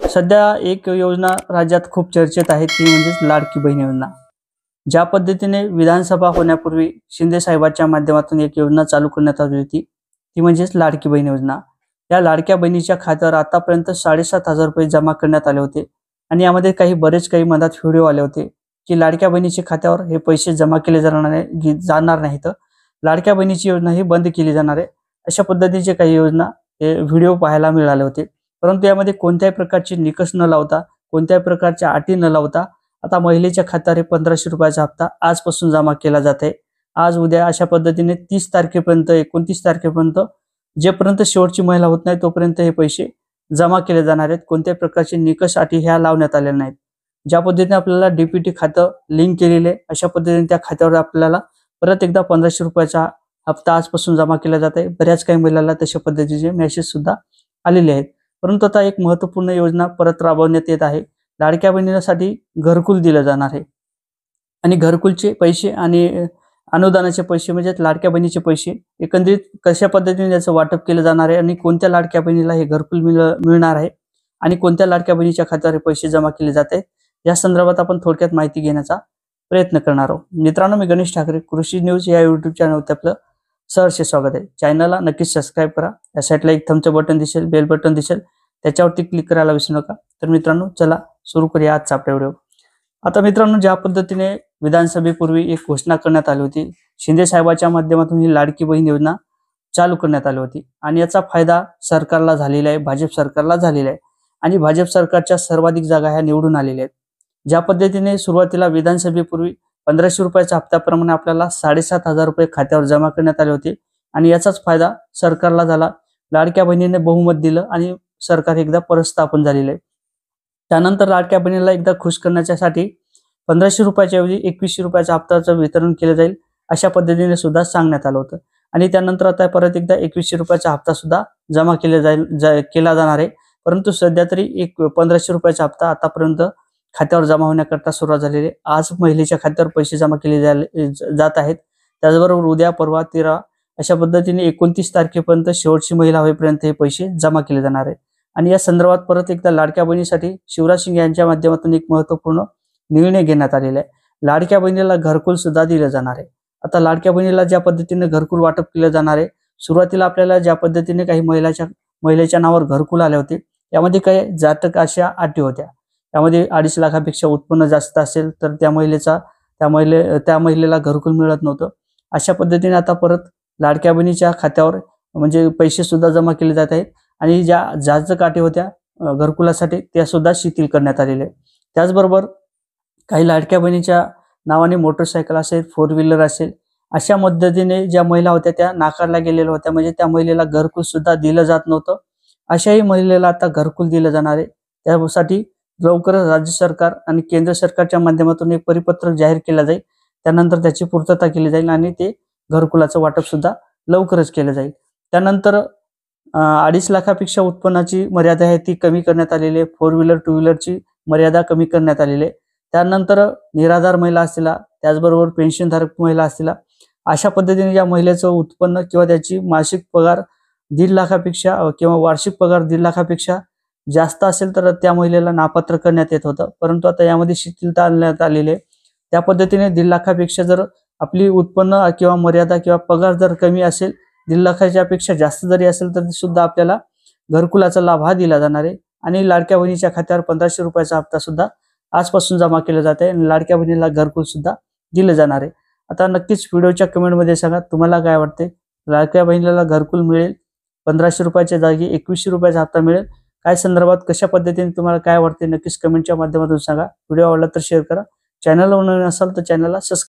सध्या एक योजना राज्यात खूप चर्चेत आहे ती म्हणजे लाडकी बहीण योजना। ज्या पद्धतीने विधानसभा होण्यापूर्वी शिंदे साहेबांच्या माध्यमातून एक योजना चालू करण्यात आली होती ती म्हणजे लाडकी बहीण योजना। या लाडक्या बहिणीच्या खात्यावर आतापर्यंत 7,500 रुपये जमा करण्यात आले होते आणि यामध्ये काही मधात व्हिडिओ आले होते की लाडक्या बहिणीच्या खात्यावर हे पैसे जमा केले जाणार नाहीत, लाडक्या बहिणीची योजना ही बंद केली जाणार आहे, अशा पद्धतीचे काही योजना हे व्हिडिओ पाहायला मिळाले होते। परंतु यामध्ये कोणत्याही प्रकारचे निकष न लावता, कोणत्याही प्रकारच्या अटी न लावता आता महिलेच्या खात्यावर 1,500 रुपयाचा हप्ता आजपासून जमा केला जात आहे। आज उद्या अशा पद्धतीने 30 तारखेपर्यंत 29 तारखेपर्यंत जेपर्यंत शेवटची महिला होत नाही तोपर्यंत हे पैसे जमा केले जाणार आहेत। कोणत्याही प्रकारचे निकष अटी ह्या लावण्यात आलेल्या नाहीत। ज्या पद्धतीने आपल्याला डीपीटी खातं लिंक केलेले अशा पद्धतीने त्या खात्यावर आपल्याला परत एकदा 1,500 रुपयाचा हप्ता आजपासून जमा केला जात आहे। बऱ्याच काही महिलांना तशा पद्धतीचे मेसेज सुद्धा आलेले आहेत। परंतु आता एक महत्त्वपूर्ण योजना परत राबवण्यात येत आहे। लाडक्या बहिणीसाठी घरकुल दिलं जाणार आहे आणि घरकुलचे पैसे आणि अनुदानाचे पैसे म्हणजे लाडक्या बहिणीचे पैसे एकंदरीत कशा पद्धतीने त्याचं वाटप केलं जाणार आहे आणि कोणत्या लाडक्या बहिणीला हे घरकुल मिळणार आहे आणि कोणत्या लाडक्या बहिणीच्या खात्यावर पैसे जमा केले जात आहेत या संदर्भात आपण थोडक्यात माहिती घेण्याचा प्रयत्न करणार आहोत। मित्रांनो, मी गणेश ठाकरे, कृषी न्यूज या YouTube चॅनलवर आपलं सहर्ष स्वागत आहे। चॅनलला नक्कीच सबस्क्राइब करा। या साईडला एक थंबचं बटन दिसेल, बेल बटन दिसेल, त्याच्यावरती क्लिक करायला विसरू नका। तर मित्रांनो, चला सुरू करूया आजचा आपला व्हिडिओ। आता मित्रांनो, ज्या पद्धतीने विधानसभेपूर्वी एक घोषणा करण्यात आली होती, शिंदे साहेबांच्या माध्यमातून ही लाडकी बहीण योजना चालू करण्यात आली होती आणि याचा फायदा सरकारला झालेला आहे, भाजप सरकारला झालेला आहे आणि भाजप सरकारच्या सर्वाधिक जागा ह्या निवडून आलेल्या आहेत। ज्या पद्धतीने सुरुवातीला विधानसभेपूर्वी 1,500 रुपयाच्या हप्त्याप्रमाणे आपल्याला 7,500 रुपये खात्यावर जमा करण्यात आले होते आणि याचाच फायदा सरकारला झाला। लाडक्या बहिणीने बहुमत दिलं आणि सरकार एकदा परत स्थापन झालेलं आहे। त्यानंतर लाडक्या बहिणीला एकदा खुश करण्यासाठी 1,500 रुपयाच्या ऐवजी 2,100 रुपयाच्या हप्त्याचं वितरण केलं जाईल अशा पद्धतीने सुद्धा सांगण्यात आलं होतं आणि त्यानंतर आता परत एकदा 2,100 रुपयाचा हप्ता सुद्धा जमा केला जाणार आहे। परंतु सध्या तरी 1,500 रुपयाचा हप्ता आतापर्यंत खात्यावर जमा होण्याकरता सुरुवात झालेली आहे। आज महिलेच्या खात्यावर पैसे जमा केले जात आहेत। त्याचबरोबर उद्या, परवा, 13 अशा पद्धतीने 29 तारखेपर्यंत शेवटची महिला होईपर्यंत हे पैसे जमा केले जाणार आहेत आणि या संदर्भात परत एकदा लाडक्या बहिणीसाठी शिवराज सिंग यांच्या माध्यमातून एक महत्त्वपूर्ण निर्णय घेण्यात आलेला आहे। लाडक्या बहिणीला घरकुल सुद्धा दिलं जाणार आहे। आता लाडक्या बहिणीला ज्या पद्धतीने घरकुल वाटप केलं जाणार आहे, सुरुवातीला आपल्याला ज्या पद्धतीने काही महिलेच्या नावावर घरकुल आले होते यामध्ये काही जातक अशा अटी होत्या। त्यामध्ये 2.5 लाखापेक्षा उत्पन्न जास्त असेल तर त्या महिलेला घरकुल मिळत नव्हतं। अशा पद्धतीने आता परत लाडक्या बहिणीच्या खात्यावर म्हणजे पैसे सुद्धा जमा केले जात आहेत आणि ज्या जाचक अटी होत्या घरकुलासाठी त्या सुद्धा शिथिल करण्यात आलेल्या आहेत। त्याचबरोबर काही लाडक्या बहिणीच्या नावाने मोटरसायकल असेल, 4 व्हीलर असेल, अशा पद्धतीने ज्या महिला होत्या त्या नाकारल्या गेलेल्या होत्या, म्हणजे त्या महिलेला घरकुल सुद्धा दिलं जात नव्हतं। अशाही महिलेला आता घरकुल दिलं जाणार आहे। त्यासाठी लवकरच राज्य सरकार आणि केंद्र सरकारच्या माध्यमातून एक परिपत्रक जाहीर केलं जाईल, त्यानंतर त्याची पूर्तता केली जाईल आणि ते घरकुलाचं वाटप सुद्धा लवकरच केलं जाईल। त्यानंतर 2.5 लाखापेक्षा उत्पन्नाची मर्यादा आहे ती कमी करण्यात आलेली आहे। 4 व्हीलर 2 व्हीलरची मर्यादा कमी करण्यात आलेली आहे। त्यानंतर निराधार महिला असतील, त्याचबरोबर पेन्शनधारक महिला असतील, अशा पद्धतीने ज्या महिलेचं उत्पन्न किंवा त्याची मासिक पगार 1.5 लाखापेक्षा किंवा वार्षिक पगार 1.5 लाखापेक्षा जास्त असेल तर त्या महिलेला नापात्र करण्यात येत होतं। परंतु आता यामध्ये शिथिलता आणण्यात आलेली आहे। त्या पद्धतीने 1.5 लाखापेक्षा जर आपली उत्पन्न किंवा मर्यादा किंवा पगार जर कमी असेल, 1.5 लाखाच्या पेक्षा जास्त जरी असेल तर सुद्धा आपल्याला घरकुलाचा लाभ हा दिला जाणार आहे आणि लाडक्या बहिणीच्या खात्यावर 1,500 रुपयाचा हप्ता सुद्धा आजपासून जमा केला जात आहे आणि लाडक्या बहिणीला घरकुल सुद्धा दिलं जाणार आहे। आता नक्कीच व्हिडिओच्या कमेंटमध्ये सांगा तुम्हाला काय वाटते, लाडक्या बहिणीला घरकुल मिळेल, 1,500 रुपयाच्या जागी 2,100 रुपयाचा हप्ता मिळेल, काय संदर्भात कशा पद्धतीने तुम्हाला काय वाटते नक्कीच कमेंटच्या माध्यमातून सांगा। व्हिडिओ आवडला तर शेअर करा, चॅनलवर नवीन असाल तर चॅनलला सबस्क्राइब